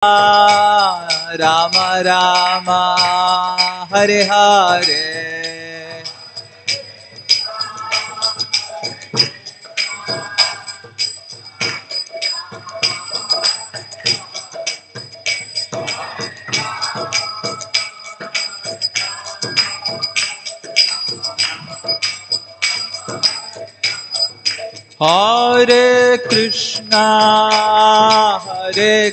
Rama Rama Hare Hare Hare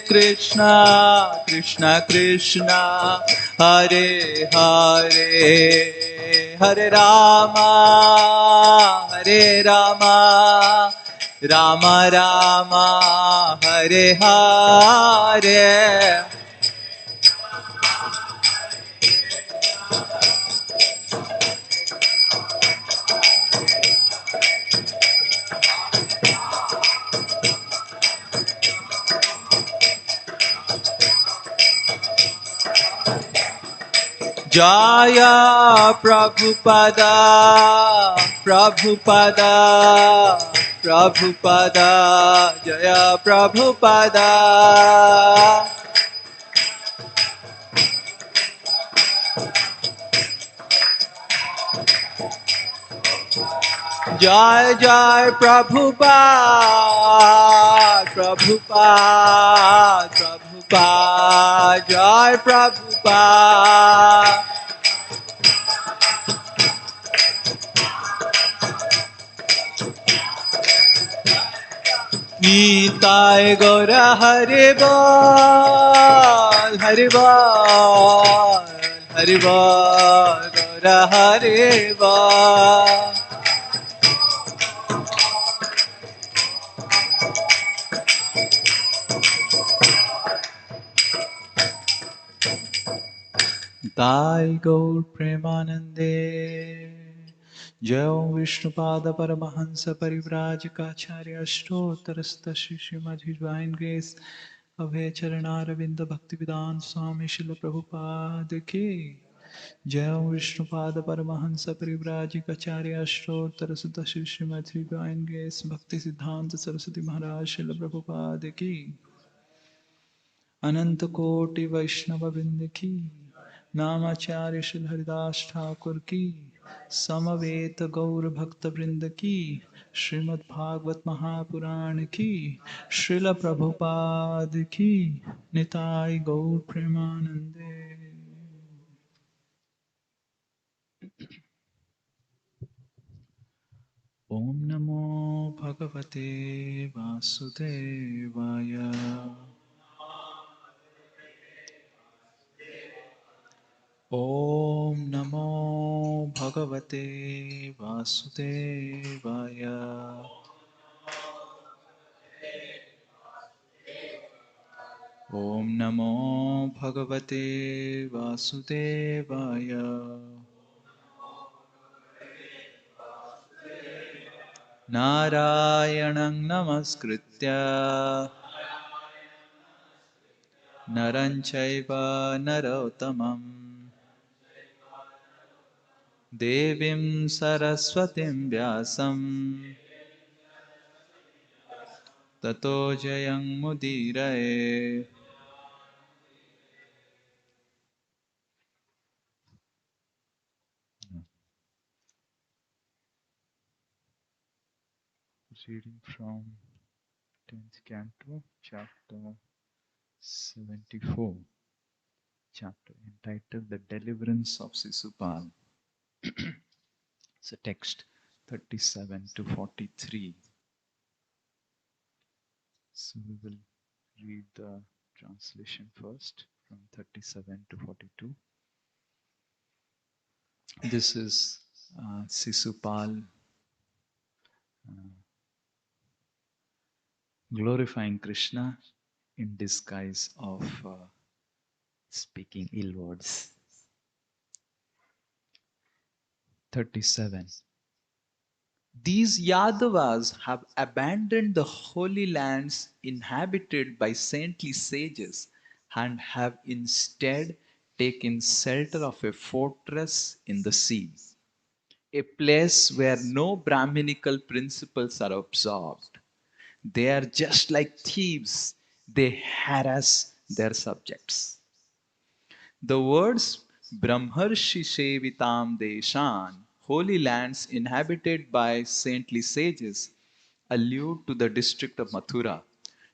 Krishna Krishna Krishna Hare Hare Hare Rama Rama Rama Hare Hare Jaya Prabhupada Jaya Prabhupada Jai Jai Prabhupada Jai Prabhupada Nitai Gaura Hari Bol Gaura Hari Bol Nitai Gaur Premanande Jai Om Vishnupada Paramahansa Parivrajikacharya Ashtotarasta Srimad Divine Grace Abhay Charanaravindra Bhaktivedanta Swami Srila Prabhupada Ki Jai Om Vishnupada Paramahansa Parivrajikacharya Ashtotarasta Srimad Divine Grace Bhakti Siddhanta Saraswati Maharaj Srila Prabhupada Ki Ananta Koti Vaishnava Vrinda Ki Namacharya Shri Haridas Thakur Ki Samaveta Gaur Bhakta Vrinda Ki Srimad Bhagavat Mahapurana Ki Srila Prabhupada Ki Nitai Gaur Premanande Om Namo Bhagavate Vasudevaya Om Namo Bhagavate Vasudevaya Om Namo Bhagavate Vasudevaya Narayanang Namaskritya Naranchaiva Narottamam Devim Saraswatim Vyasam Tato Jayang Mudirae Reading from 10th Canto, Chapter 74, chapter entitled The Deliverance of Sisupal. It's a text 37 to 43. So we will read the translation first from 37 to 42. This is Sisupal glorifying Krishna in disguise of speaking ill words. 37. These Yadavas have abandoned the holy lands inhabited by saintly sages and have instead taken shelter of a fortress in the sea, a place where no Brahminical principles are absorbed. They are just like thieves. They harass their subjects. The words Brahmarshi Sevitam Deshan, holy lands inhabited by saintly sages, allude to the district of Mathura.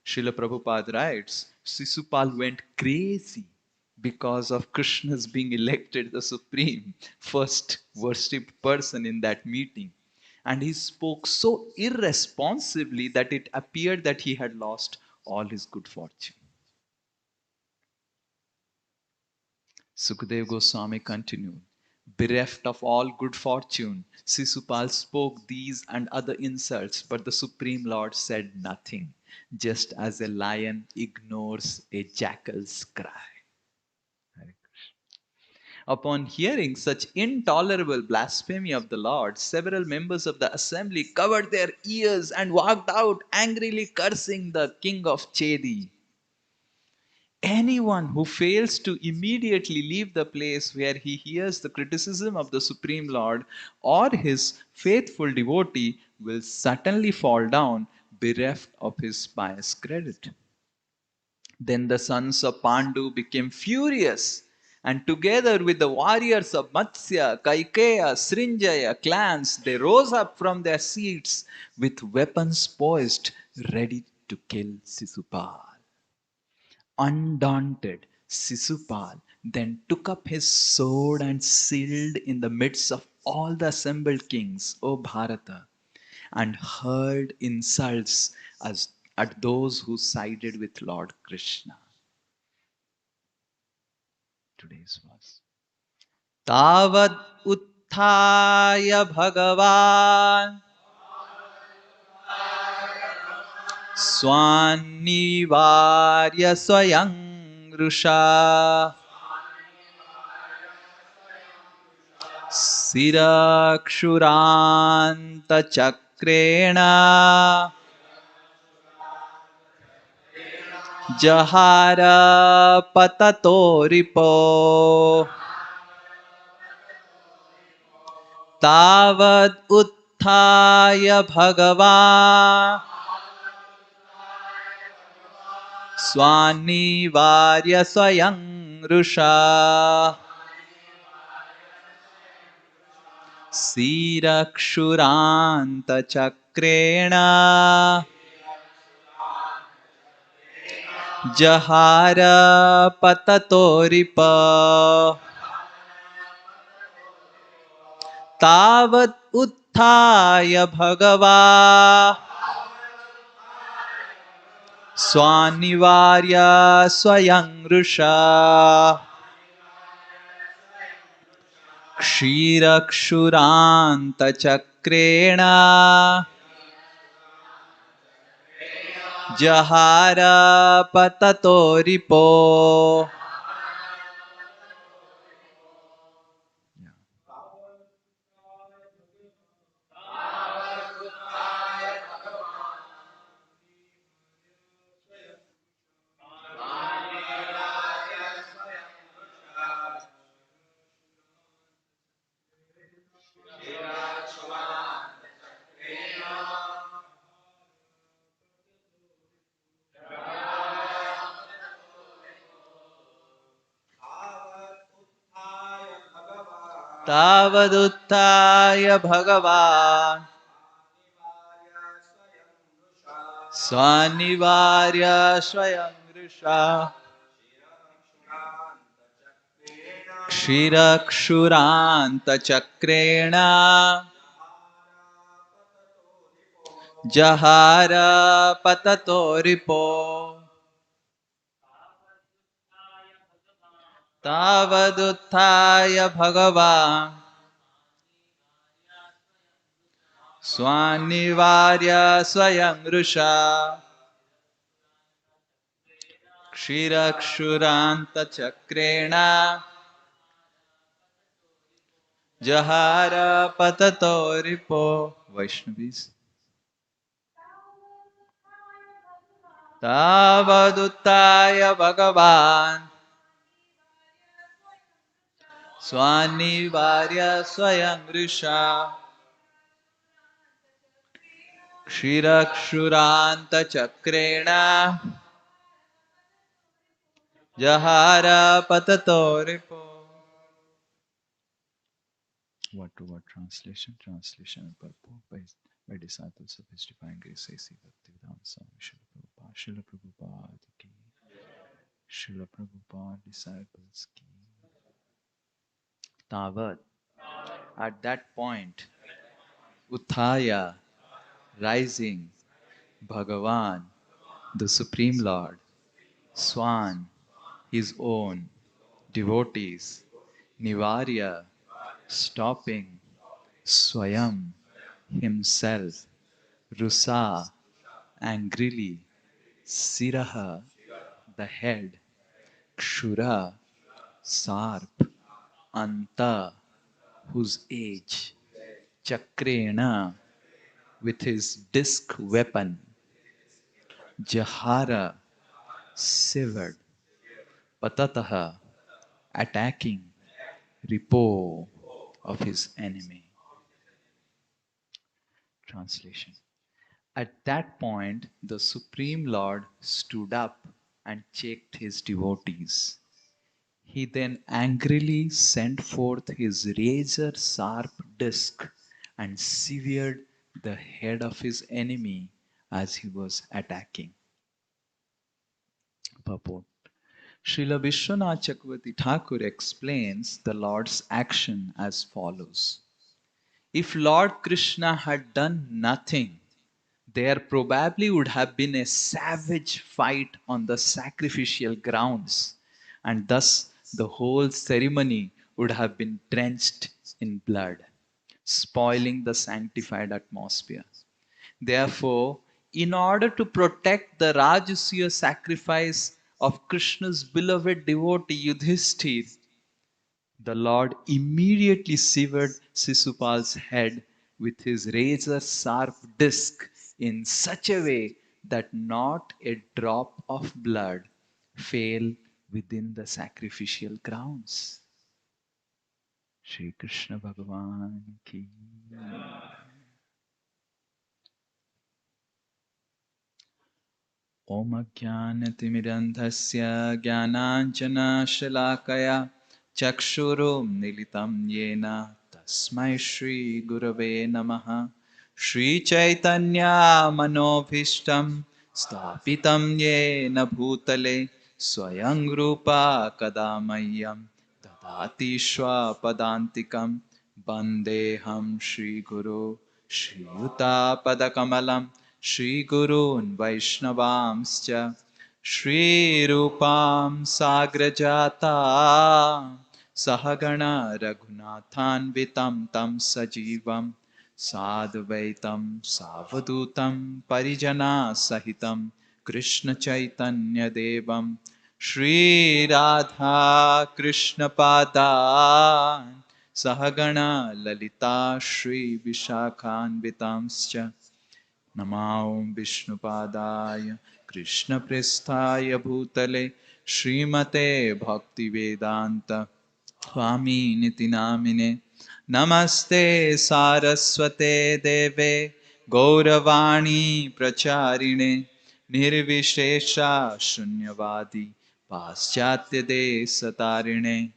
Srila Prabhupada writes, Sisupal went crazy because of Krishna's being elected the supreme first worshipped person in that meeting. And he spoke so irresponsibly that it appeared that he had lost all his good fortune. Sukadeva Goswami continued, bereft of all good fortune, Sisupal spoke these and other insults, but the Supreme Lord said nothing, just as a lion ignores a jackal's cry. Upon hearing such intolerable blasphemy of the Lord, several members of the assembly covered their ears and walked out, angrily cursing the king of Chedi. Anyone who fails to immediately leave the place where he hears the criticism of the Supreme Lord or his faithful devotee will certainly fall down, bereft of his pious credit. Then the sons of Pandu became furious, and together with the warriors of Matsya, Kaikeya, Srinjaya clans, they rose up from their seats with weapons poised, ready to kill Sisupal. Undaunted, Sisupal then took up his sword and sealed in the midst of all the assembled kings, O Bharata, and hurled insults at those who sided with Lord Krishna. Today's verse. Tavad utthaya Bhagavan Swanivarya Swayam Rusha Sirakshuranta Jahara Patatoripo Tavad Utthaya Bhagavan Swanivarya Swayam Rusha Sirakshuranta Chakrena Jahara Patatoripa Tavat Utthaya Bhagava Swanivarya Swayam Rusha Kshirakshuranta Chakrena Jahara Patatoripo. Tavaduttaya Bhagavan Swanivarya Swayam Rusha Kshirakshuranta Chakrena Jahara Patatoripo Tavaduttaya Bhagavan Swanivarya Swayam Rusha Kshirakshuranta Chakrena Jahara Patatoripo. Vaishnavis. Tavaduttaya Bhagavan Swanivarya Swayam Risha Kshirakshuranta Chakrena Jahara patato ripo. Word to word translation. Translation and purport by disciples of His Divine Grace A.C. Bhaktivedanta Swami Srila Prabhupada ki. Srila Prabhupada disciples ki. Tavat. At that point, Uthaya, rising, Bhagavan, the Supreme Lord, Swan, his own, devotees, Nivarya, stopping, Swayam, himself, Rusa, angrily, Siraha, the head, Kshura, Sarp, Anta, whose age, Chakrena, with his disc weapon, Jahara, severed, Patataha, attacking, Ripo, of his enemy. Translation. At that point, the Supreme Lord stood up and checked his devotees. He then angrily sent forth his razor sharp disc and severed the head of his enemy as he was attacking. Purport. Srila Vishwanath Chakravarti Thakur explains the Lord's action as follows. If Lord Krishna had done nothing, there probably would have been a savage fight on the sacrificial grounds, and thus the whole ceremony would have been drenched in blood, spoiling the sanctified atmosphere. Therefore, in order to protect the Rajasuya sacrifice of Krishna's beloved devotee Yudhishthir, the Lord immediately severed Sisupal's head with his razor sharp disc in such a way that not a drop of blood fell within the sacrificial grounds. Shri Krishna Bhagavan ki. Om Ajnanatimirandhasya Jnananjana Shalakaya Chakshurum Nilitam Yena Tasmai Shri Gurave Namaha Shri Chaitanya Manobhishtam Stapitam Yena Bhutale Swayang Rupa Kadamayam Dadati Shwa Padantikam Bandeham Shri Guru Shri Yuta Padakamalam Shri Gurun Vaishnavamscha Shri Rupam Sagrajata Sahagana Raghunathan Vitam Tam Sajivam Sadvaitam Savadutam Parijana Sahitam Krishna Chaitanya Devam Shri Radha Krishna Padan Sahagana Lalita Shri Vishakhan Vitamscha Namao Vishnupadaya Krishna Prestaya Bhutale Srimate Bhaktivedanta Swami Niti Namine Namaste Saraswate Deve Gauravani Pracharine Nirvishesha Shunyavadi Paschatya Desatarine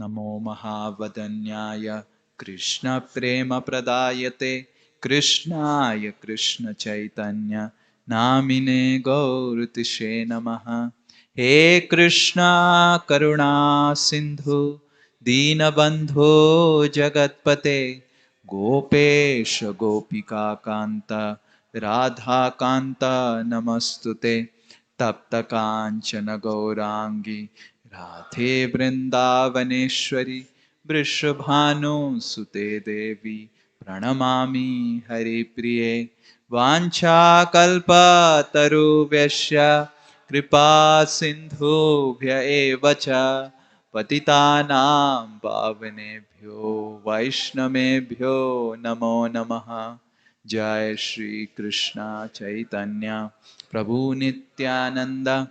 Namo Mahavadanyaya Krishna Prema Pradayate Krishnaya Krishna Chaitanya Namine Gauratishe Namaha He Krishna Karuna Sindhu Dinabandho Jagatpate Gopesha Gopika Kanta Radha Kanta Namastute Tapta Kanchana Gaurangi Radhe Vrindavaneshwari Vrishabhanu Sute Devi Pranamami Hari Priye Vancha Kalpa Tarubhyasya Kripa Sindhubhya Evacha Patitanam Pavanebhyo Vaishnamebhyo Namo Namaha Jai Shri Krishna Chaitanya Prabhu Nityananda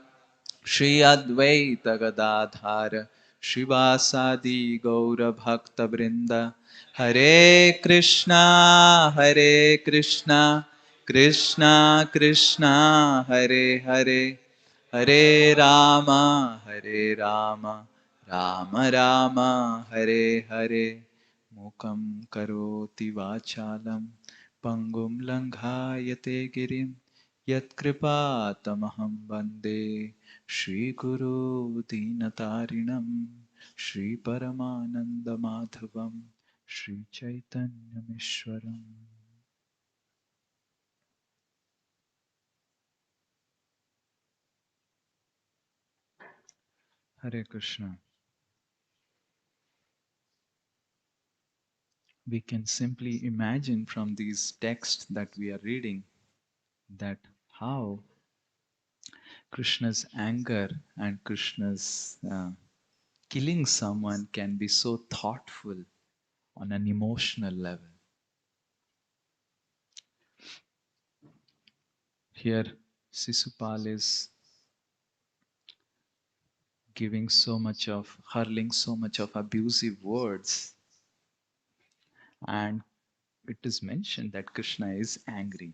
Shri Advaita Gadadhara Shivasadi Gaura Bhakta Vrinda Hare Krishna Krishna Krishna Hare Hare Hare Rama, Hare Rama, Rama Rama, Hare Hare. Mukam karoti vachalam, pangum langhayate girim, yat kripa tamaham bande, Shri Guru Dinatarinam, Shri Paramananda Madhavam, Shri Chaitanya Mishwaram. Hare Krishna. We can simply imagine from these texts that we are reading that how Krishna's anger and Krishna's killing someone can be so thoughtful on an emotional level. Here, Sisupal is hurling so much of abusive words, and it is mentioned that Krishna is angry.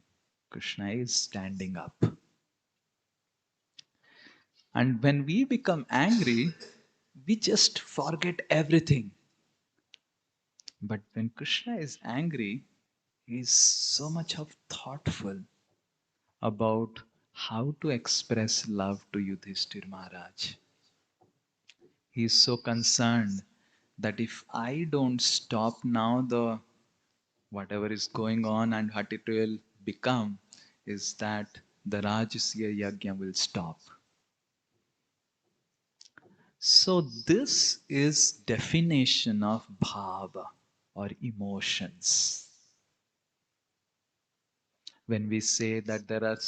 Krishna is standing up. And when we become angry, we just forget everything. But when Krishna is angry, he is so much of thoughtful about how to express love to Yudhishthir Maharaj. He is so concerned that if I don't stop now the whatever is going on and what it will become is that the Rajasya Yajna will stop. So this is definition of bhava or emotions. When we say that there are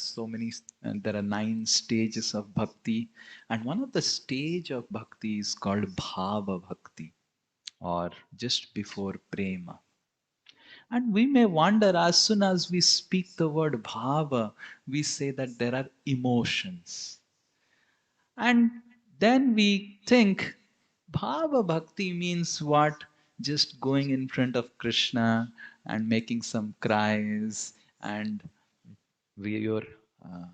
there are 9 stages of bhakti, and one of the stage of bhakti is called bhava bhakti, or just before prema. And we may wonder, as soon as we speak the word bhava, we say that there are emotions. And then we think bhava bhakti means what? Just going in front of Krishna and making some cries, and your uh,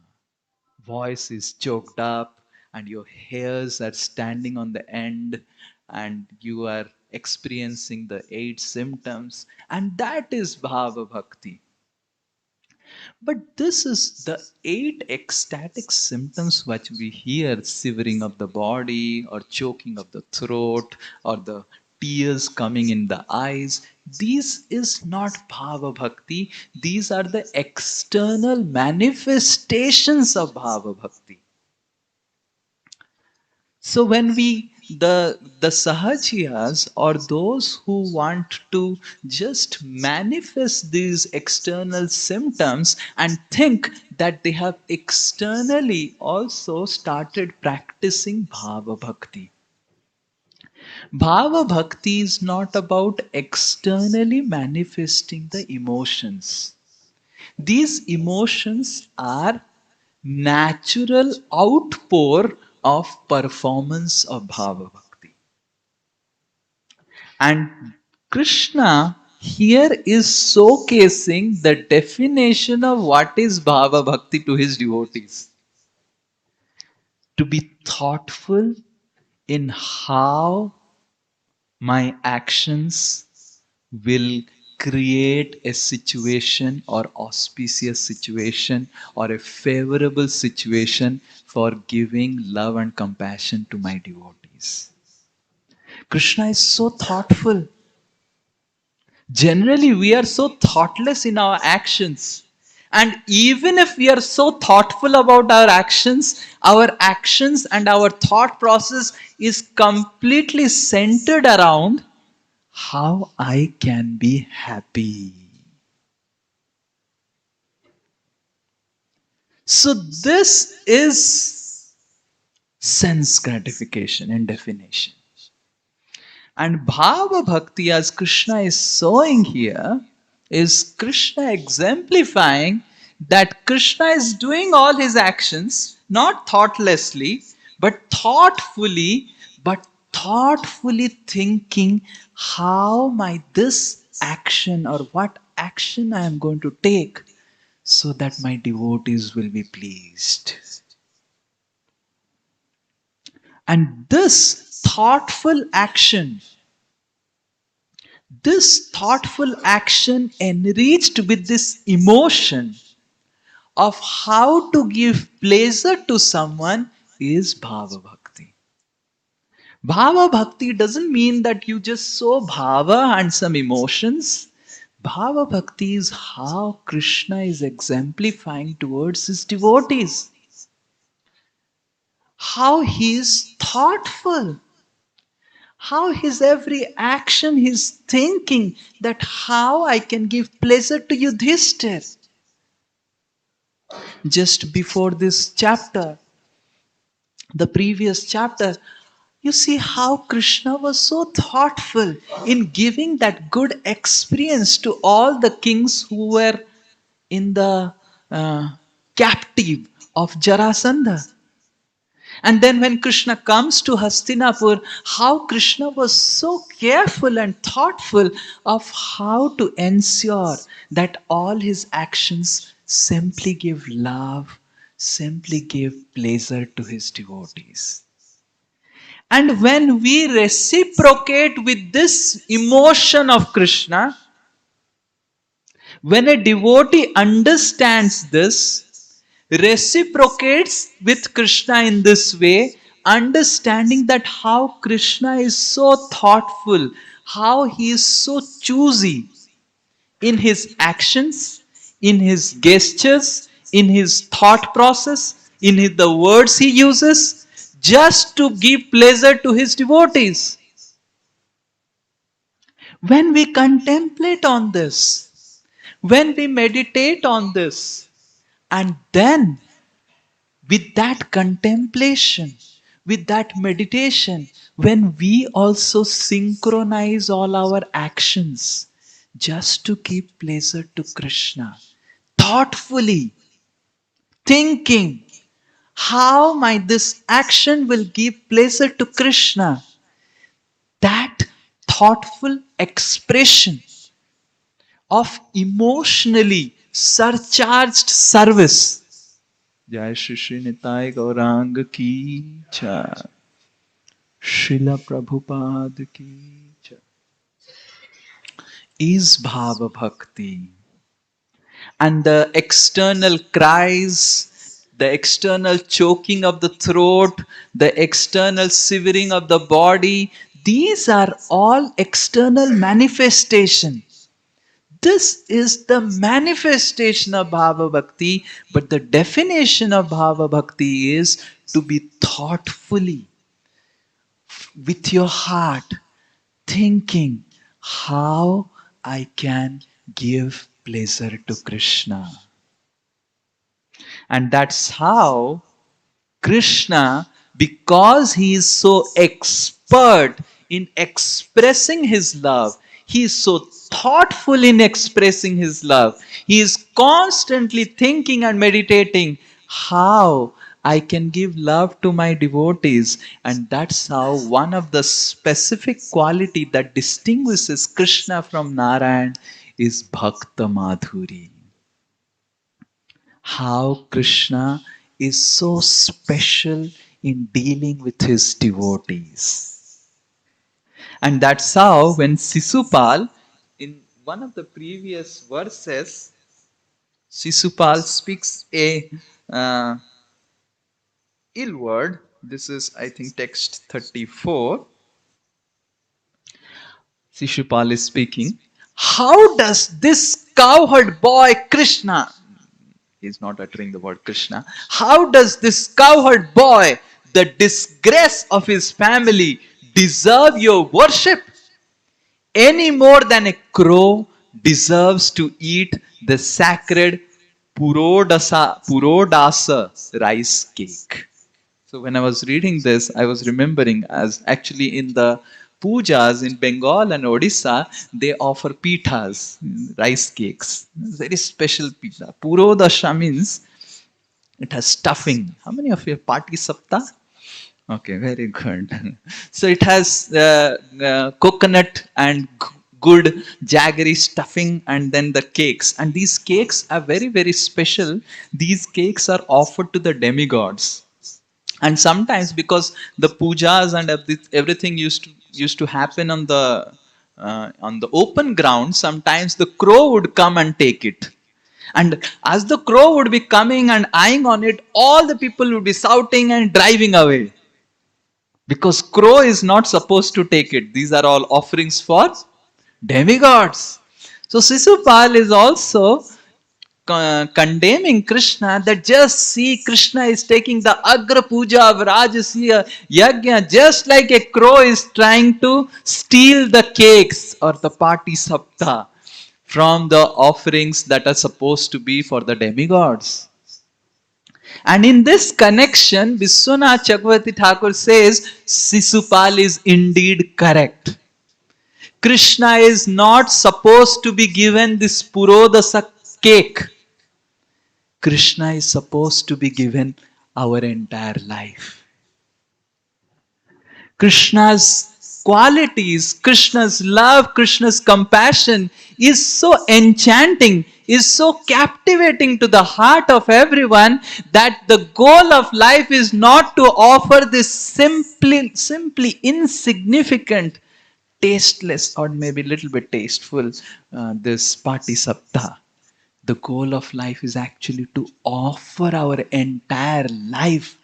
voice is choked up and your hairs are standing on the end and you are experiencing the 8 symptoms, and that is bhava bhakti. But this is the 8 ecstatic symptoms which we hear: shivering of the body, or choking of the throat, or the tears coming in the eyes. This is not bhava bhakti. These are the external manifestations of bhava bhakti. So when the sahajiyas, or those who want to just manifest these external symptoms and think that they have externally also started practicing bhava bhakti. Bhava bhakti is not about externally manifesting the emotions. These emotions are natural outpour of performance of bhava bhakti. And Krishna here is showcasing the definition of what is bhava bhakti to his devotees. To be thoughtful in how my actions will create a situation or auspicious situation or a favorable situation for giving love and compassion to my devotees. Krishna is so thoughtful. Generally, we are so thoughtless in our actions. And even if we are so thoughtful about our actions and our thought process is completely centered around how I can be happy. So this is sense gratification in definition. And Bhava Bhakti, as Krishna is showing here, is Krishna exemplifying that Krishna is doing all his actions not thoughtlessly, but thoughtfully thinking how my this action or what action I am going to take so that my devotees will be pleased. And this thoughtful action enriched with this emotion of how to give pleasure to someone is Bhava Bhakti. Bhava Bhakti doesn't mean that you just show bhava and some emotions. Bhava Bhakti is how Krishna is exemplifying towards his devotees. How he is thoughtful. How his every action, his thinking that how I can give pleasure to Yudhishthir. Just before this chapter, the previous chapter, you see how Krishna was so thoughtful in giving that good experience to all the kings who were in the captive of Jarasandha. And then when Krishna comes to Hastinapur, how Krishna was so careful and thoughtful of how to ensure that all his actions simply give love, simply give pleasure to his devotees. And when we reciprocate with this emotion of Krishna, when a devotee understands this, reciprocates with Krishna in this way, understanding that how Krishna is so thoughtful, how he is so choosy in his actions, in his gestures, in his thought process, in the words he uses, just to give pleasure to his devotees. When we contemplate on this, when we meditate on this, and then with that contemplation, with that meditation, when we also synchronize all our actions just to give pleasure to Krishna, thoughtfully thinking how this action will give pleasure to Krishna, that thoughtful expression of emotionally surcharged service. Jai Shri Nitai Gaurang ki jai. Srila Prabhupada ki jai. Is Bhava Bhakti. And the external cries, the external choking of the throat, the external shivering of the body, these are all external manifestation. This is the manifestation of Bhava Bhakti, but the definition of Bhava Bhakti is to be thoughtfully, with your heart, thinking how I can give pleasure to Krishna. And that's how Krishna, because he is so expert in expressing his love, he is so thoughtful in expressing his love, he is constantly thinking and meditating how I can give love to my devotees. And that's how one of the specific quality that distinguishes Krishna from Narayan is Bhakta Madhuri. How Krishna is so special in dealing with his devotees. And that's how when Sisupal, in one of the previous verses, Sisupal speaks a ill word. This is, I think, text 34. Sisupal is speaking. How does this cowherd boy Krishna, he's not uttering the word Krishna, how does this cowherd boy, the disgrace of his family, deserve your worship? Any more than a crow deserves to eat the sacred Purodasa rice cake. So when I was reading this, I was remembering as actually in the pujas in Bengal and Odisha, they offer pithas, rice cakes. Very special pitha. Purodasha means it has stuffing. How many of you have party sapta? Okay, very good. So it has coconut and good jaggery stuffing, and then the cakes. And these cakes are very, very special. These cakes are offered to the demigods. And sometimes, because the pujas and everything used to happen on the open ground, sometimes the crow would come and take it. And as the crow would be coming and eyeing on it, all the people would be shouting and driving away, because crow is not supposed to take it. These are all offerings for demigods. So Sisupal is also condemning Krishna, that just see, Krishna is taking the Agra Puja of Rajasiya Yajna, just like a crow is trying to steal the cakes or the party sapta from the offerings that are supposed to be for the demigods. And in this connection, Vishwanath Chakravarti Thakur says Sisupal is indeed correct. Krishna is not supposed to be given this Purodasa cake. Krishna is supposed to be given our entire life. Krishna's qualities, Krishna's love, Krishna's compassion is so enchanting, is so captivating to the heart of everyone, that the goal of life is not to offer this simply insignificant, tasteless, or maybe a little bit tasteful, this party sapta. The goal of life is actually to offer our entire life.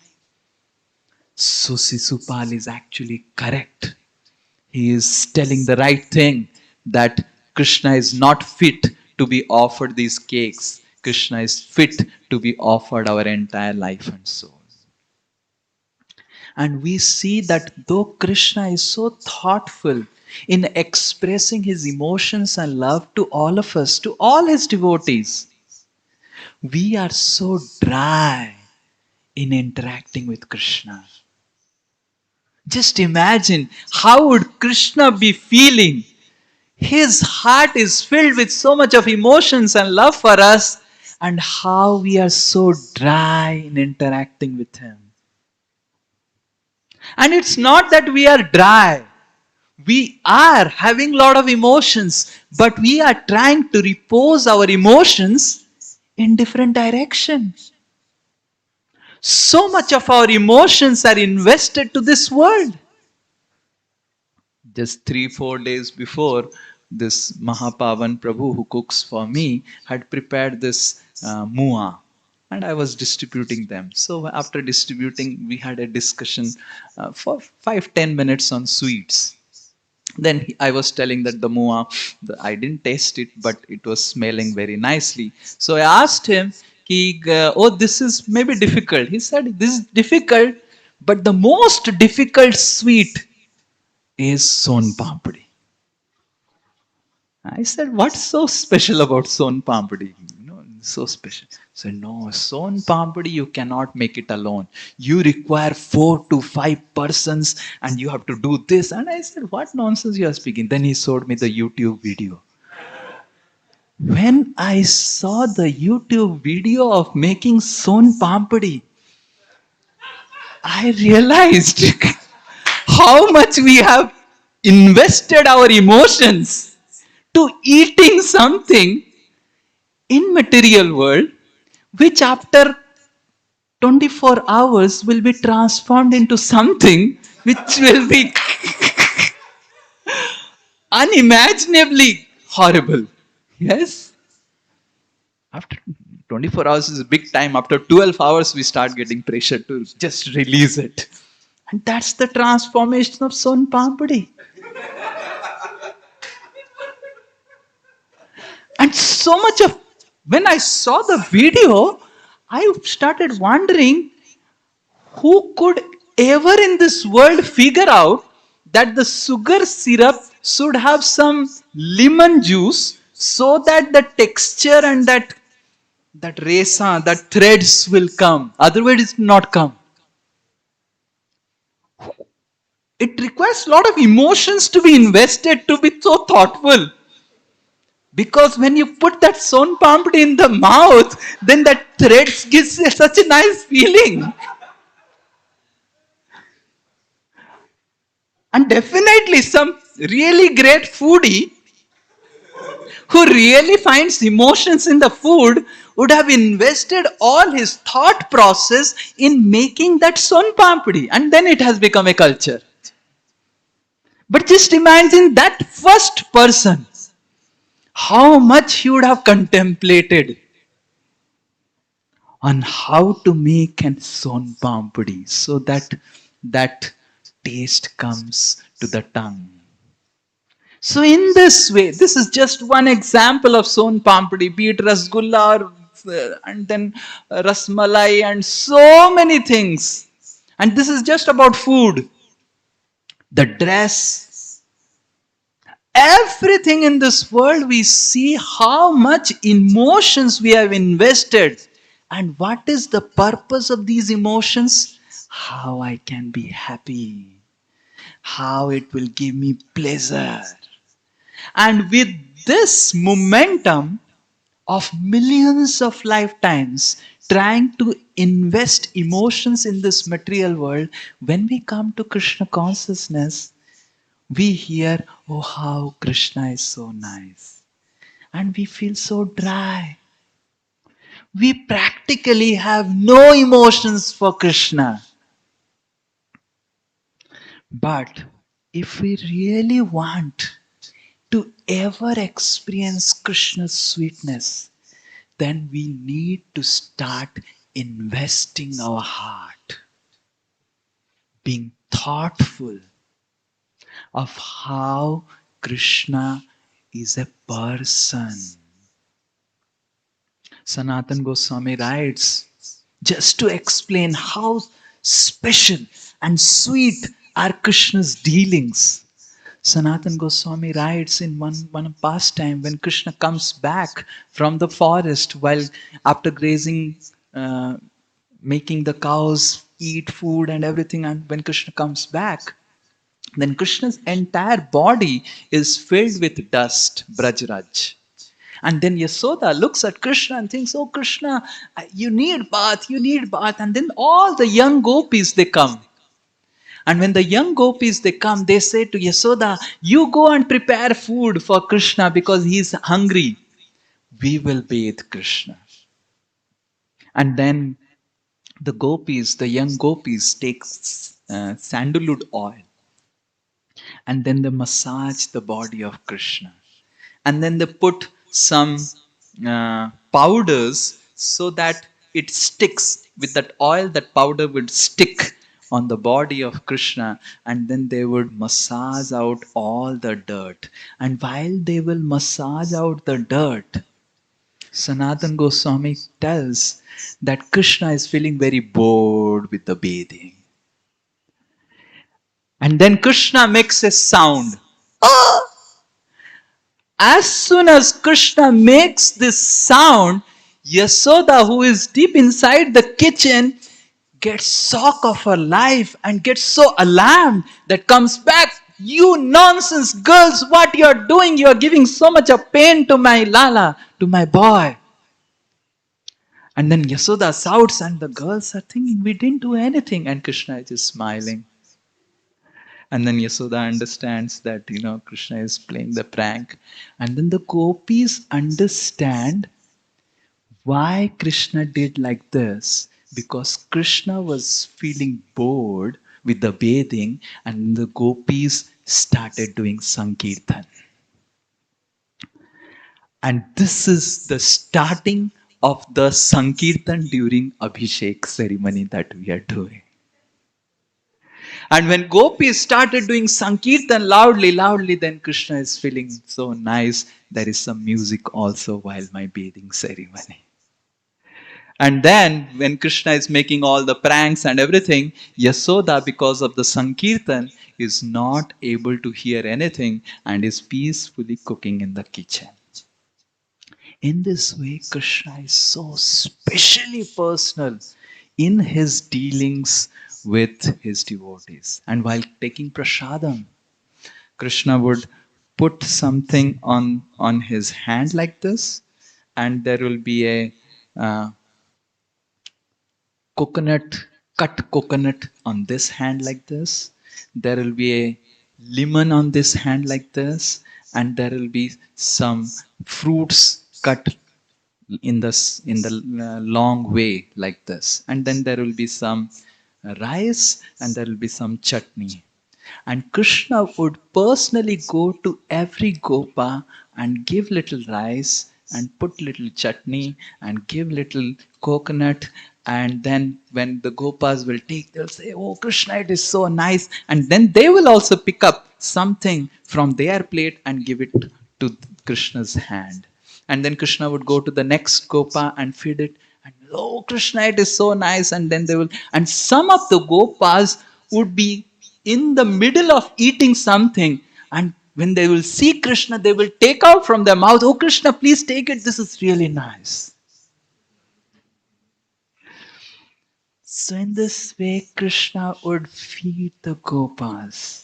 So Sisupal is actually correct. He is telling the right thing, that Krishna is not fit to be offered these cakes. Krishna is fit to be offered our entire life and soul. And we see that though Krishna is so thoughtful in expressing his emotions and love to all of us, to all his devotees, we are so dry in interacting with Krishna. Just imagine, how would Krishna be feeling? His heart is filled with so much of emotions and love for us, and how we are so dry in interacting with him. And it's not that we are dry. We are having a lot of emotions, but we are trying to repose our emotions in different directions. So much of our emotions are invested to this world. Just 3-4 days before, this Mahapavan Prabhu, who cooks for me, had prepared this mua, and I was distributing them. So after distributing, we had a discussion for 5-10 minutes on sweets. Then I was telling that the mua, I didn't taste it, but it was smelling very nicely. So I asked him, oh, this is maybe difficult. He said, this is difficult, but the most difficult sweet is son pampadi. I said, what's so special about son pampadi? So special. So no, son pampadi, you cannot make it alone. You require 4 to 5 persons, and you have to do this. And I said, what nonsense you are speaking? Then he showed me the YouTube video. When I saw the YouTube video of making son pampadi, I realized how much we have invested our emotions to eating something in material world, which after 24 hours will be transformed into something which will be unimaginably horrible. Yes? After 24 hours is a big time. After 12 hours, we start getting pressure to just release it. And that's the transformation of son pampadi. And so much of, when I saw the video, I started wondering, who could ever in this world figure out that the sugar syrup should have some lemon juice, so that the texture and that resa, that threads will come. Otherwise it will not come. It requires a lot of emotions to be invested to be so thoughtful. Because when you put that son pampadi in the mouth, then that threads gives such a nice feeling. And definitely some really great foodie who really finds emotions in the food would have invested all his thought process in making that son pampdi, and then it has become a culture. But just imagine that first person, how much he would have contemplated on how to make an son pampdi so that that taste comes to the tongue. So in this way, this is just one example of son pampdi, be it rasgulla or and then rasmalai and so many things. And this is just about food, the dress, everything in this world. We see how much emotions we have invested. And what is the purpose of these emotions? How I can be happy, how it will give me pleasure. And with this momentum of millions of lifetimes trying to invest emotions in this material world, when we come to Krishna consciousness, we hear, oh, how Krishna is so nice. And we feel so dry. We practically have no emotions for Krishna. But if we really want to ever experience Krishna's sweetness, then we need to start investing our heart, being thoughtful of how Krishna is a person. Sanatana Goswami writes, just to explain how special and sweet are Krishna's dealings. Sanatana Goswami writes in one pastime when Krishna comes back from the forest while after grazing, making the cows eat food and everything, and when Krishna comes back, then Krishna's entire body is filled with dust, Brajraj. And then Yasoda looks at Krishna and thinks, oh Krishna, you need bath, you need bath. And then all the young gopis, they come. And when the young gopis, they come, they say to Yasoda, you go and prepare food for Krishna because he is hungry. We will bathe Krishna. And then the gopis, the young gopis, take sandalwood oil. And then they massage the body of Krishna. And then they put some powders so that it sticks with that oil. That powder would stick on the body of Krishna, and then they would massage out all the dirt. And while they will massage out the dirt, Sanatana Goswami tells that Krishna is feeling very bored with the bathing. And then Krishna makes a sound. Ah! As soon as Krishna makes this sound, Yasoda, who is deep inside the kitchen, gets shock of her life and gets so alarmed that comes back. You nonsense girls, what you are doing? You are giving so much of pain to my Lala, to my boy. And then Yasoda shouts and the girls are thinking, we didn't do anything. And Krishna is just smiling. And then Yasoda understands that, Krishna is playing the prank. And then the gopis understand why Krishna did like this. Because Krishna was feeling bored with the bathing, and the gopis started doing Sankirtan. And this is the starting of the Sankirtan during Abhishek ceremony that we are doing. And when gopis started doing Sankirtan loudly, then Krishna is feeling so nice. There is some music also while my bathing ceremony. And then when Krishna is making all the pranks and everything, Yasoda, because of the Sankirtan, is not able to hear anything and is peacefully cooking in the kitchen. In this way, Krishna is so specially personal in his dealings with his devotees. And while taking prasadam, Krishna would put something on his hand like this, and there will be a cut coconut on this hand like this. There will be a lemon on this hand like this, and there will be some fruits cut in the long way like this, and then there will be some rice and there will be some chutney. And Krishna would personally go to every gopa and give little rice and put little chutney and give little coconut. And then when the gopas will take, they'll say, "Oh Krishna, it is so nice." And then they will also pick up something from their plate and give it to Krishna's hand. And then Krishna would go to the next gopa and feed it. And "Oh Krishna, it is so nice." And then they will, and some of the gopas would be in the middle of eating something, and when they will see Krishna, they will take out from their mouth, "Oh Krishna, please take it, this is really nice." So in this way, Krishna would feed the gopas.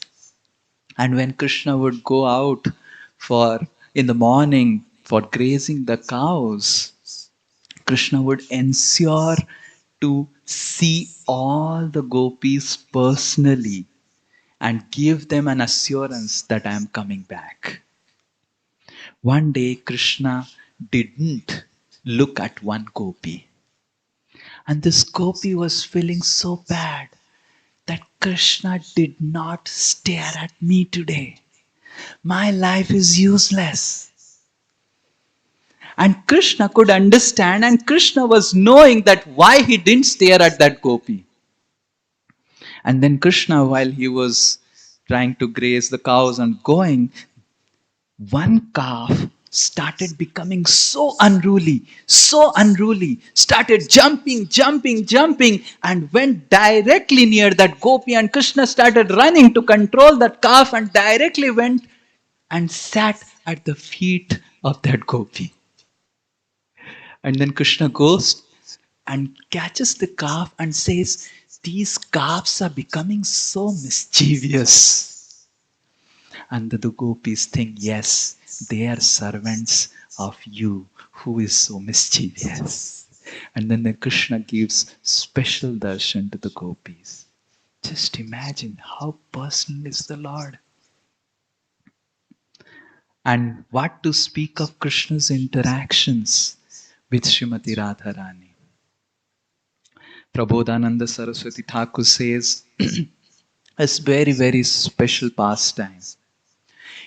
And when Krishna would go out for in the morning for grazing the cows, Krishna would ensure to see all the gopis personally and give them an assurance that I am coming back. One day, Krishna didn't look at one gopi. And this gopi was feeling so bad that Krishna did not stare at me today. My life is useless. And Krishna could understand, and Krishna was knowing that why he didn't stare at that gopi. And then Krishna, while he was trying to graze the cows and going, one calf started becoming so unruly, started jumping, and went directly near that gopi. And Krishna started running to control that calf and directly went and sat at the feet of that gopi. And then Krishna goes and catches the calf and says, "These calves are becoming so mischievous." And the gopis think, "Yes, they are servants of you who is so mischievous." And then the Krishna gives special darshan to the gopis. Just imagine how personal is the Lord. And what to speak of Krishna's interactions with Srimati Radharani. Prabodhananda Saraswati Thakur says, it's very, very special pastime.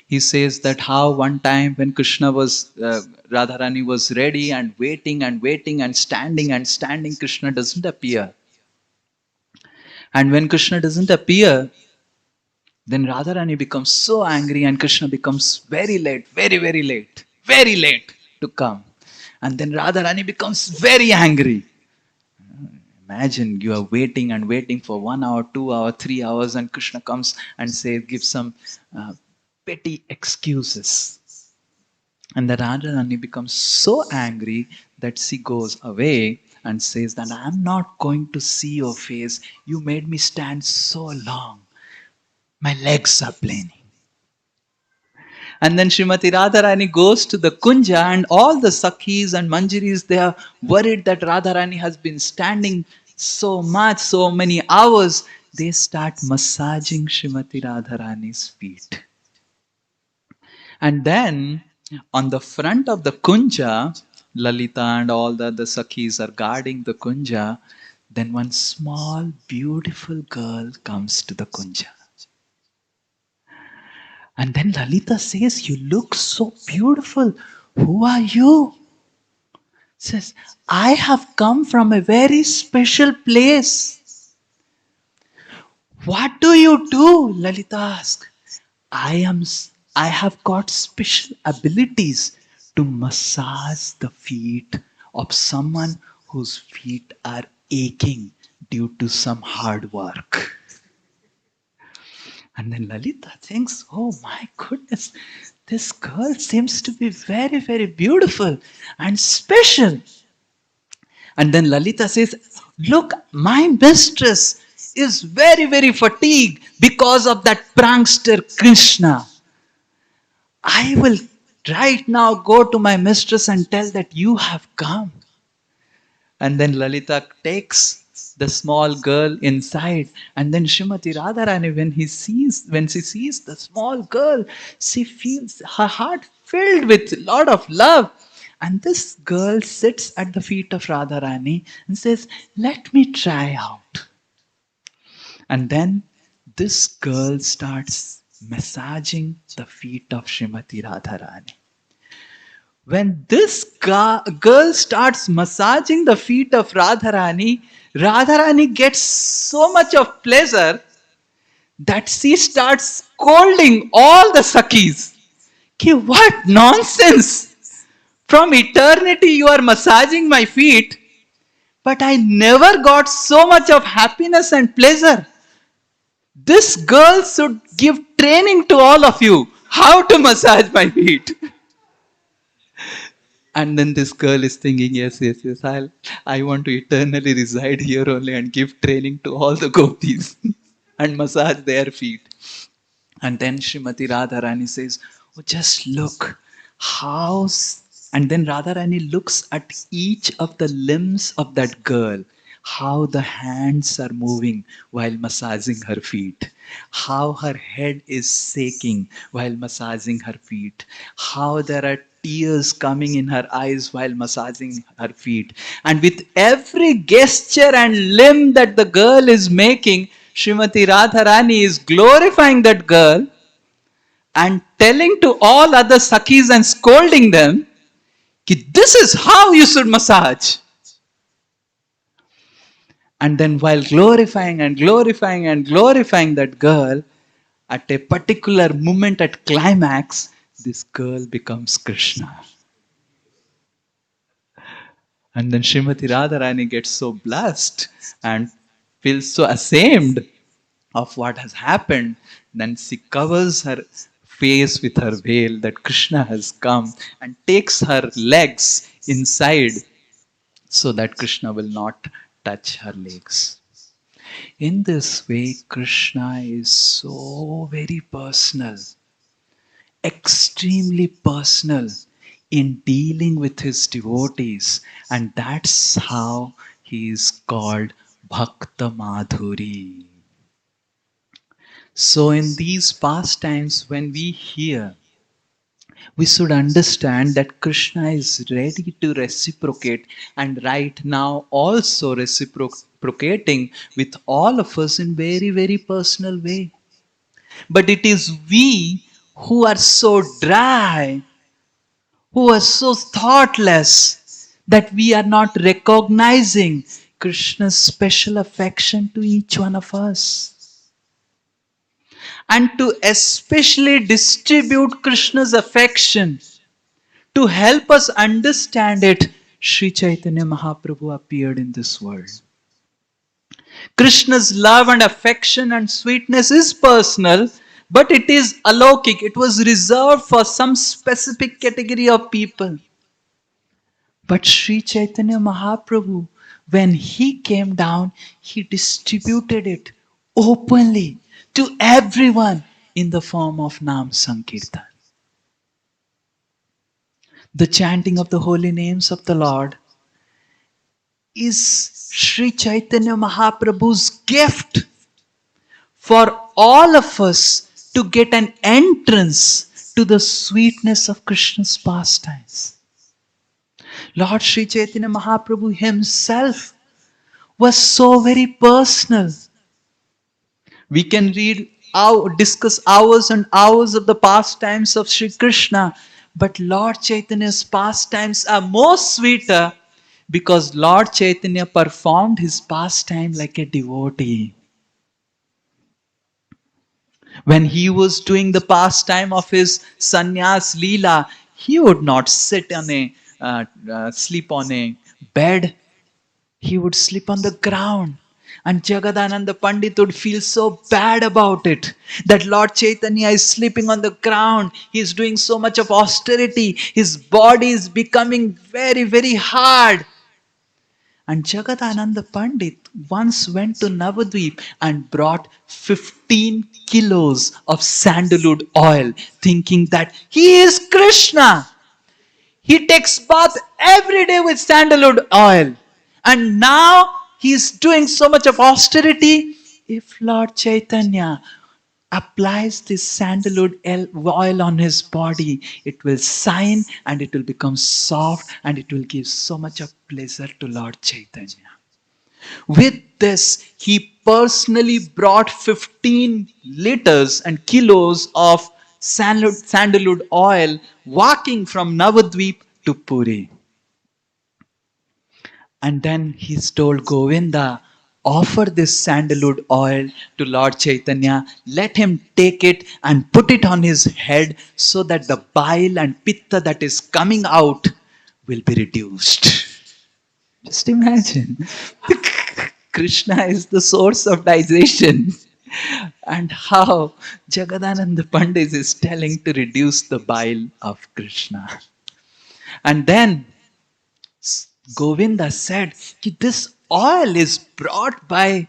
He says that how one time when Krishna was, Radharani was ready and waiting and standing, Krishna doesn't appear. And when Krishna doesn't appear, then Radharani becomes so angry and Krishna becomes very late to come. And then Radharani becomes very angry. Imagine you are waiting for 1 hour, 2 hours, 3 hours, and Krishna comes and says, give some petty excuses. And the Radharani becomes so angry that she goes away and says that I am not going to see your face. You made me stand so long. My legs are paining. And then Srimati Radharani goes to the Kunja, and all the Sakhis and Manjaris, they are worried that Radharani has been standing so much, so many hours. They start massaging Srimati Radharani's feet. And then on the front of the Kunja, Lalita and all the other Sakhis are guarding the Kunja. Then one small, beautiful girl comes to the Kunja. And then Lalita says, "You look so beautiful. Who are you?" Says, "I have come from a very special place." "What do you do?" Lalita asks. I have got special abilities to massage the feet of someone whose feet are aching due to some hard work. And then Lalita thinks, "Oh my goodness, this girl seems to be very, very beautiful and special." And then Lalita says, "Look, my mistress is very, very fatigued because of that prankster Krishna. I will right now go to my mistress and tell that you have come." And then Lalita takes the small girl inside, and then Srimati Radharani, when she sees the small girl, she feels her heart filled with a lot of love, And this girl sits at the feet of Radharani and says, let me try out. And then this girl starts massaging the feet of Srimati Radharani. When this girl starts massaging the feet of Radharani, Radharani gets so much of pleasure that she starts scolding all the Sakhis. Ki, what nonsense! From eternity you are massaging my feet, but I never got so much of happiness and pleasure. This girl should give training to all of you how to massage my feet. And then this girl is thinking, yes, yes, yes, I want to eternally reside here only and give training to all the gopis and massage their feet. And then Srimati Radharani says, oh, just look how. And then Radharani looks at each of the limbs of that girl, how the hands are moving while massaging her feet, how her head is shaking while massaging her feet, how there are tears coming in her eyes while massaging her feet. And with every gesture and limb that the girl is making, Srimati Radharani is glorifying that girl and telling to all other Sakhis and scolding them, this is how you should massage. And then while glorifying and glorifying and glorifying that girl, at a particular moment at climax, this girl becomes Krishna. And then Srimati Radharani gets so blessed and feels so ashamed of what has happened. Then she covers her face with her veil that Krishna has come and takes her legs inside so that Krishna will not touch her legs. In this way, Krishna is so very personal, extremely personal in dealing with his devotees, and that's how he is called Bhakta Madhuri. So in these pastimes, when we hear, we should understand that Krishna is ready to reciprocate, and right now also reciprocating with all of us in very, very personal way. But it is we who are so dry, who are so thoughtless, that we are not recognizing Krishna's special affection to each one of us. And to especially distribute Krishna's affection, to help us understand it, Sri Chaitanya Mahaprabhu appeared in this world. Krishna's love and affection and sweetness is personal, but it is alokik. It was reserved for some specific category of people. But Sri Chaitanya Mahaprabhu, when he came down, he distributed it openly to everyone in the form of Nam Sankirtan. The chanting of the holy names of the Lord is Sri Chaitanya Mahaprabhu's gift for all of us to get an entrance to the sweetness of Krishna's pastimes. Lord Sri Chaitanya Mahaprabhu himself was so very personal. We can discuss hours and hours of the pastimes of Sri Krishna, but Lord Chaitanya's pastimes are more sweeter because Lord Chaitanya performed his pastime like a devotee. When he was doing the pastime of his sannyas leela, he would not sit on sleep on a bed. He would sleep on the ground. And Jagadananda Pandit would feel so bad about it, that Lord Chaitanya is sleeping on the ground. He is doing so much of austerity. His body is becoming very, very hard. And Jagadananda Pandit once went to Navadvip and brought 15 kilos of sandalwood oil, thinking that he is Krishna. He takes bath every day with sandalwood oil. And now he is doing so much of austerity. If Lord Chaitanya applies this sandalwood oil on his body, it will shine and it will become soft and it will give so much of pleasure to Lord Chaitanya. With this, he personally brought 15 liters and kilos of sandalwood oil, walking from Navadvip to Puri. And then he told Govinda, offer this sandalwood oil to Lord Chaitanya, let him take it and put it on his head so that the bile and pitta that is coming out will be reduced. Just imagine. Krishna is the source of digestion. And how Jagadananda Pandit is telling to reduce the bile of Krishna. And then Govinda said, this oil is brought by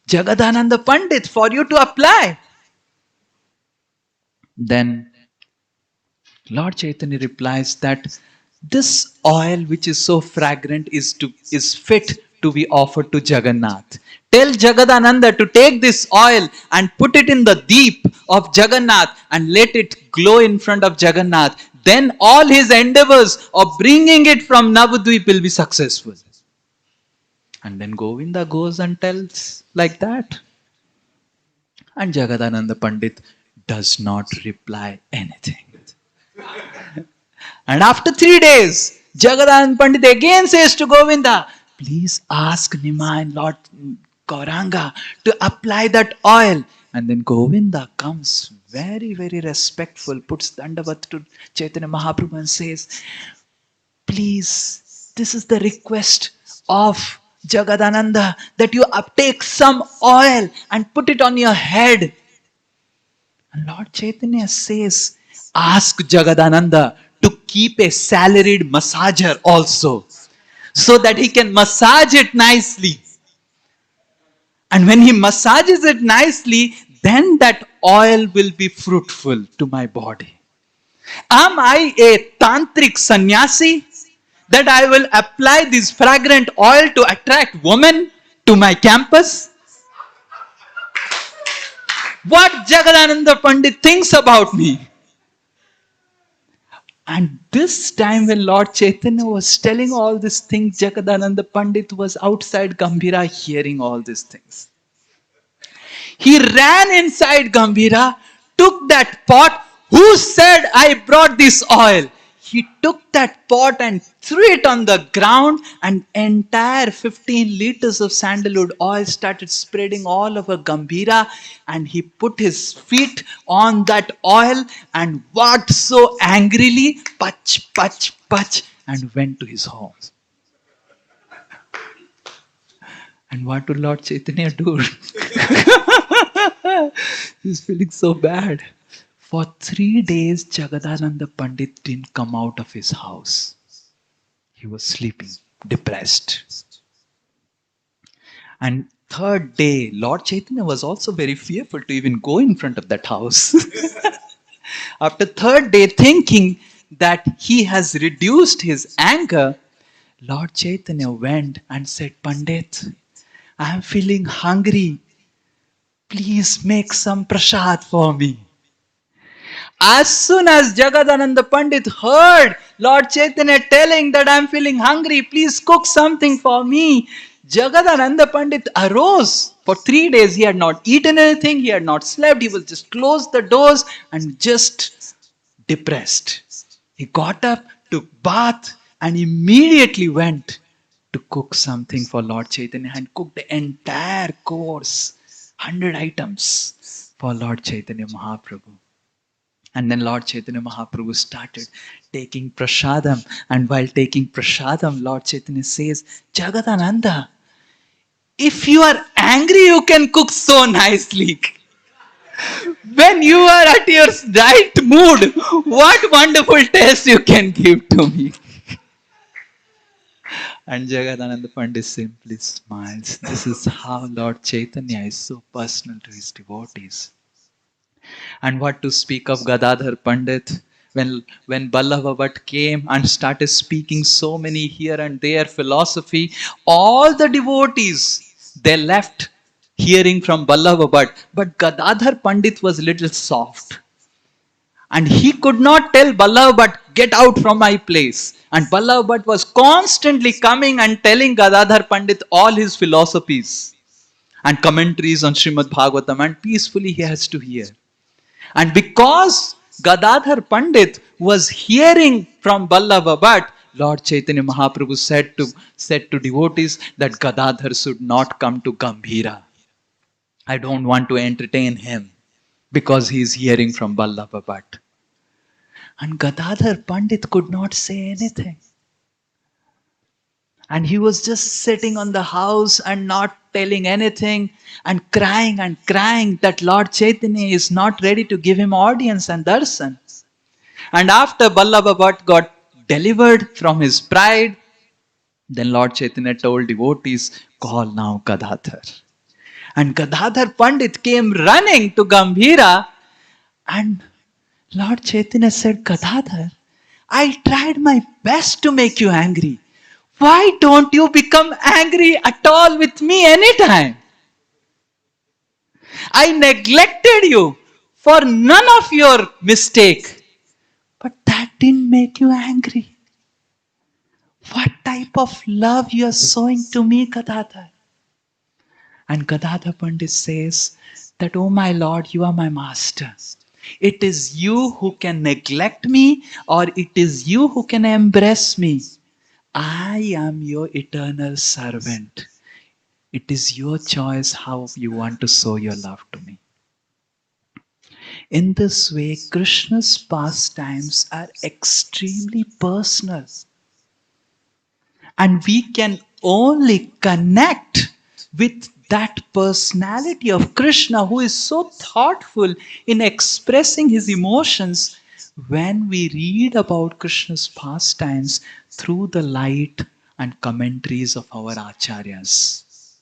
Jagadananda Pandit for you to apply. Then Lord Chaitanya replies that this oil which is so fragrant is fit to be offered to Jagannath. Tell Jagadananda to take this oil and put it in the deep of Jagannath and let it glow in front of Jagannath. Then all his endeavors of bringing it from Navadvip will be successful. And then Govinda goes and tells like that. And Jagadananda Pandit does not reply anything. And after 3 days, Jagadananda Pandit again says to Govinda, please ask Nima and Lord Gauranga to apply that oil. And then Govinda comes very, very respectful, puts Dandavat to Chaitanya Mahaprabhu and says, please, this is the request of Jagadananda that you uptake some oil and put it on your head. And Lord Chaitanya says, ask Jagadananda to keep a salaried massager also, so that he can massage it nicely. And when he massages it nicely, then that oil will be fruitful to my body. Am I a tantric sannyasi that I will apply this fragrant oil to attract women to my campus? What Jagadananda Pandit thinks about me? And this time when Lord Chaitanya was telling all these things, Jagadananda Pandit was outside Gambhira hearing all these things. He ran inside Gambhira, took that pot. Who said I brought this oil? He took that pot and threw it on the ground, and entire 15 liters of sandalwood oil started spreading all over Gambhira, and he put his feet on that oil and walked so angrily, pach, pach, pach, and went to his home. And what would Lord Chaitanya do? He's feeling so bad. For 3 days, Jagadananda Pandit didn't come out of his house. He was sleeping, depressed. And 3rd day, Lord Chaitanya was also very fearful to even go in front of that house. After 3rd day, thinking that he has reduced his anger, Lord Chaitanya went and said, Pandit, I am feeling hungry. Please make some prasad for me. As soon as Jagadananda Pandit heard Lord Chaitanya telling that I am feeling hungry, please cook something for me, Jagadananda Pandit arose. For 3 days he had not eaten anything, he had not slept, he was just closed the doors and just depressed. He got up, took bath, and immediately went to cook something for Lord Chaitanya and cooked the entire course, 100 items for Lord Chaitanya Mahaprabhu. And then Lord Chaitanya Mahaprabhu started taking prasadam. And while taking prasadam, Lord Chaitanya says, Jagadananda, if you are angry, you can cook so nicely. When you are at your right mood, what wonderful taste you can give to me. And Jagadananda Pandit simply smiles. This is how Lord Chaitanya is so personal to his devotees. And what to speak of Gadadhar Pandit, when Ballabha Bhatt came and started speaking so many here and there philosophy, all the devotees, they left hearing from Vallabha Bhatt. But Gadadhar Pandit was little soft. And he could not tell Vallabha Bhatt, get out from my place. And Vallabha Bhatt was constantly coming and telling Gadadhar Pandit all his philosophies and commentaries on Srimad Bhagavatam, and peacefully he has to hear. And because Gadadhar Pandit was hearing from Vallabha Bhatt, Lord Chaitanya Mahaprabhu said to devotees that Gadadhar should not come to Gambhira. I don't want to entertain him because he is hearing from Vallabha Bhatt. And Gadadhar Pandit could not say anything. And he was just sitting on the house and not telling anything and crying that Lord Chaitanya is not ready to give him audience and darshan. And after Vallabha Bhatt got delivered from his pride, then Lord Chaitanya told devotees, call now Gadadhar. And Gadadhar Pandit came running to Gambhira, and Lord Chaitanya said, Gadadhar, I tried my best to make you angry. Why don't you become angry at all with me anytime? I neglected you for none of your mistake. But that didn't make you angry. What type of love you are showing to me, Gadadhar? And Gadadhar Pandit says that, oh my Lord, you are my master. It is you who can neglect me, or it is you who can embrace me. I am your eternal servant. It is your choice how you want to show your love to me. In this way, Krishna's pastimes are extremely personal. And we can only connect with that personality of Krishna, who is so thoughtful in expressing his emotions, when we read about Krishna's pastimes through the light and commentaries of our acharyas.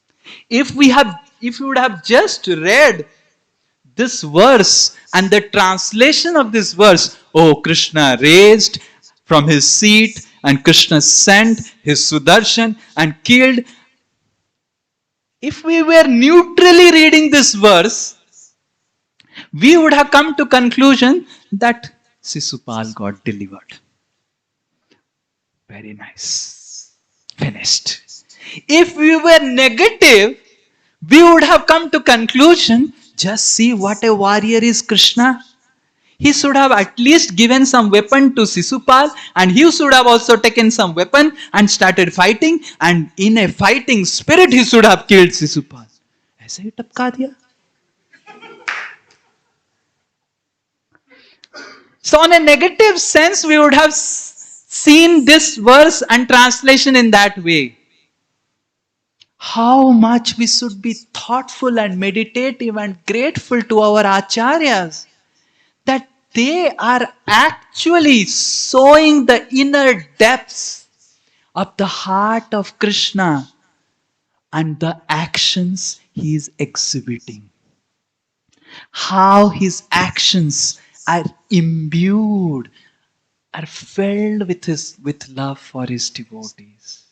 If we would have just read this verse and the translation of this verse, oh, Krishna raised from his seat and Krishna sent his Sudarshan and killed. If we were neutrally reading this verse, we would have come to conclusion that Sisupal got delivered. Very nice. Finished. If we were negative, we would have come to conclusion, just see what a warrior is Krishna. He should have at least given some weapon to Sisupal, and he should have also taken some weapon and started fighting, and in a fighting spirit he should have killed Sisupal. ऐसे ही टपका दिया. So on a negative sense, we would have seen this verse and translation in that way. How much we should be thoughtful and meditative and grateful to our acharyas, that they are actually showing the inner depths of the heart of Krishna and the actions he is exhibiting. How his actions are imbued, are filled with love for his devotees.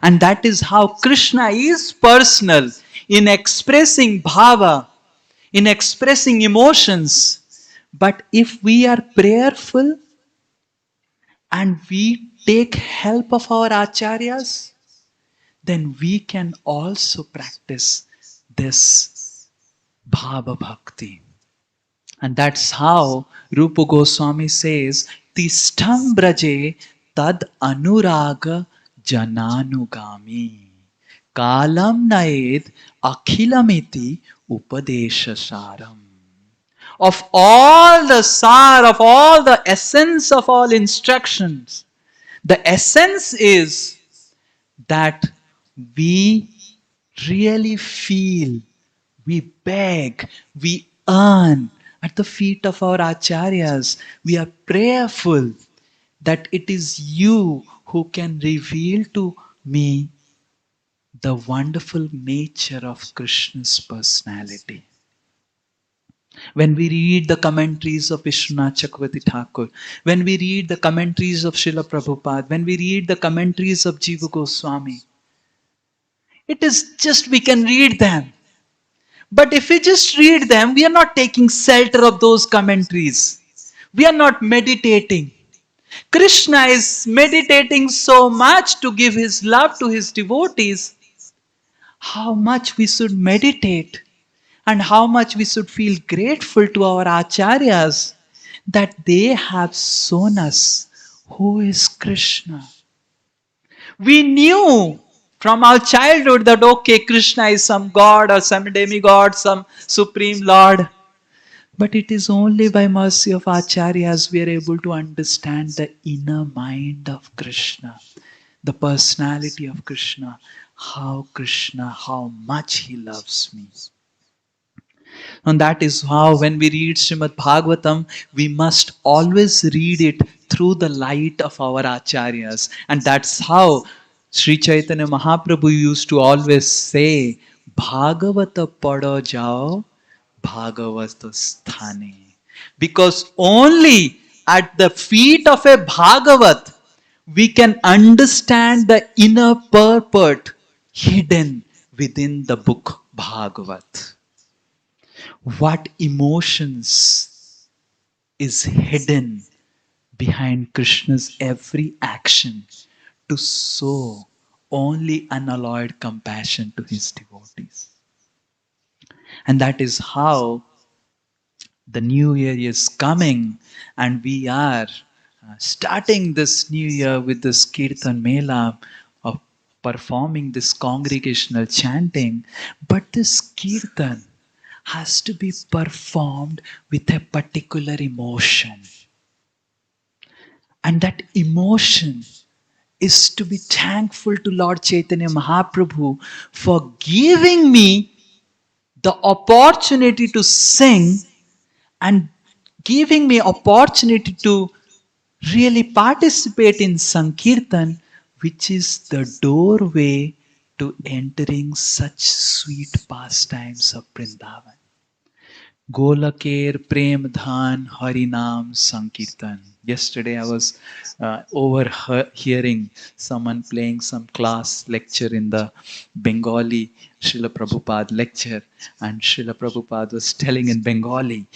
And that is how Krishna is personal in expressing bhava, in expressing emotions. But if we are prayerful and we take help of our acharyas, then we can also practice this bhava bhakti. And that's how Rupa Goswami says, Tishtham braje tad anuraga jananugami kalam naed akhilamiti upadesha saram. Of all the sar, of all the essence of all instructions, the essence is that we really feel, we beg, we earn at the feet of our acharyas. We are prayerful that it is you who can reveal to me the wonderful nature of Krishna's personality. When we read the commentaries of Vishwanath Chakravarti Thakur, when we read the commentaries of Srila Prabhupada, when we read the commentaries of Jiva Goswami, it is just we can read them But if we just read them, we are not taking shelter of those commentaries. We are not meditating. Krishna is meditating so much to give his love to his devotees. How much we should meditate and how much we should feel grateful to our acharyas that they have shown us who is Krishna. We knew from our childhood that okay, Krishna is some god or some demigod, some supreme lord. But it is only by mercy of acharyas we are able to understand the inner mind of Krishna, the personality of Krishna, how much he loves me. And that is how when we read Srimad Bhagavatam, we must always read it through the light of our acharyas. And that's how Sri Chaitanya Mahaprabhu used to always say, Bhagavata pada jao, Bhagavata sthane. Because only at the feet of a Bhagavat, we can understand the inner purport hidden within the book Bhagavat. What emotions is hidden behind Krishna's every action to show only unalloyed compassion to his devotees. And that is how the new year is coming, and we are starting this new year with this Kirtan Mela of performing this congregational chanting. But this Kirtan has to be performed with a particular emotion. And that emotion is to be thankful to Lord Chaitanya Mahaprabhu for giving me the opportunity to sing and giving me opportunity to really participate in Sankirtan, which is the doorway to entering such sweet pastimes of Vrindavan. Golaker Prem Dhan Harinam Sankirtan. Yesterday I was overhearing someone playing some class lecture in the Bengali Srila Prabhupada lecture, and Srila Prabhupada was telling in Bengali,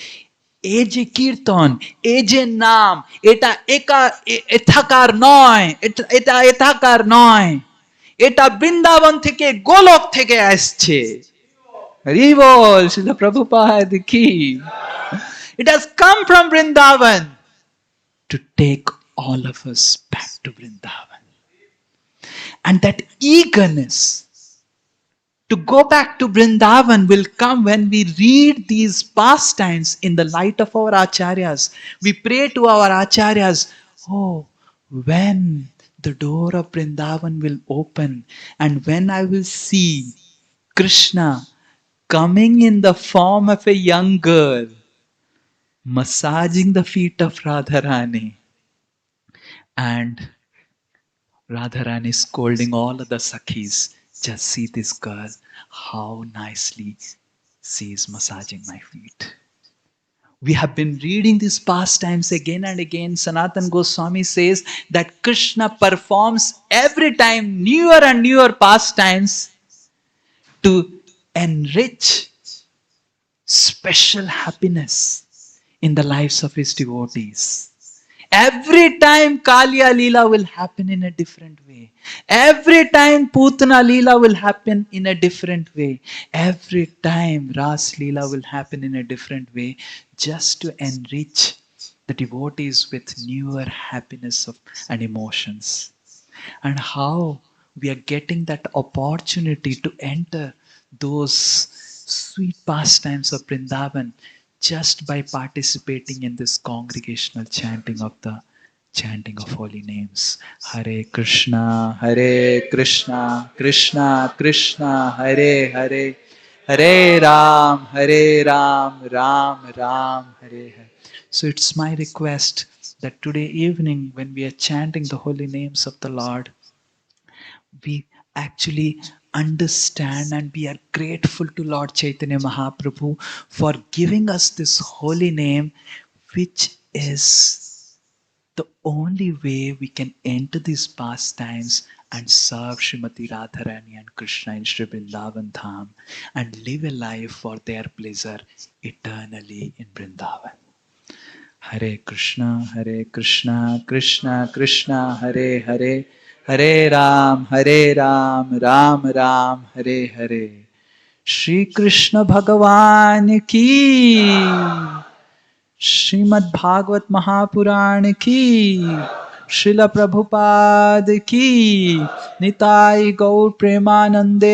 এই যে কীর্তন, এই যে নাম, এটা এথাকার নয়, এটা এথাকার নয়, এটা বৃন্দাবন থেকে গোলক থেকে আসছে। Hari bol, Srila Prabhupada ki. It has come from Vrindavan to take all of us back to Vrindavan. And that eagerness to go back to Vrindavan will come when we read these pastimes in the light of our acharyas. We pray to our acharyas, oh, when the door of Vrindavan will open and when I will see Krishna coming in the form of a young girl, massaging the feet of Radharani, and Radharani scolding all of the Sakhis, just see this girl, how nicely she is massaging my feet. We have been reading these pastimes again and again. Sanatan Goswami says that Krishna performs every time newer and newer pastimes to enrich special happiness in the lives of his devotees. Every time Kaliya Leela will happen in a different way. Every time Putana Leela will happen in a different way. Every time Ras Leela will happen in a different way, just to enrich the devotees with newer happiness and emotions. And how we are getting that opportunity to enter those sweet pastimes of Vrindavan just by participating in this congregational chanting of holy names. Hare Krishna, Krishna Krishna, Hare Hare, Hare Ram, Ram Ram, Hare Hare. So it's my request that today evening when we are chanting the holy names of the Lord, we actually understand and we are grateful to Lord Chaitanya Mahaprabhu for giving us this holy name, which is the only way we can enter these pastimes and serve Srimati Radharani and Krishna in Sri Vrindavan Dham and live a life for their pleasure eternally in Vrindavan. Hare Krishna, Krishna Krishna, Hare Hare, Hare Ram, Ram Ram, Hare Hare. Shri Krishna Bhagavan ki, Srimad Bhagavat Mahapuran ki, Srila Prabhupada ki, Nitai Gaur Premanande.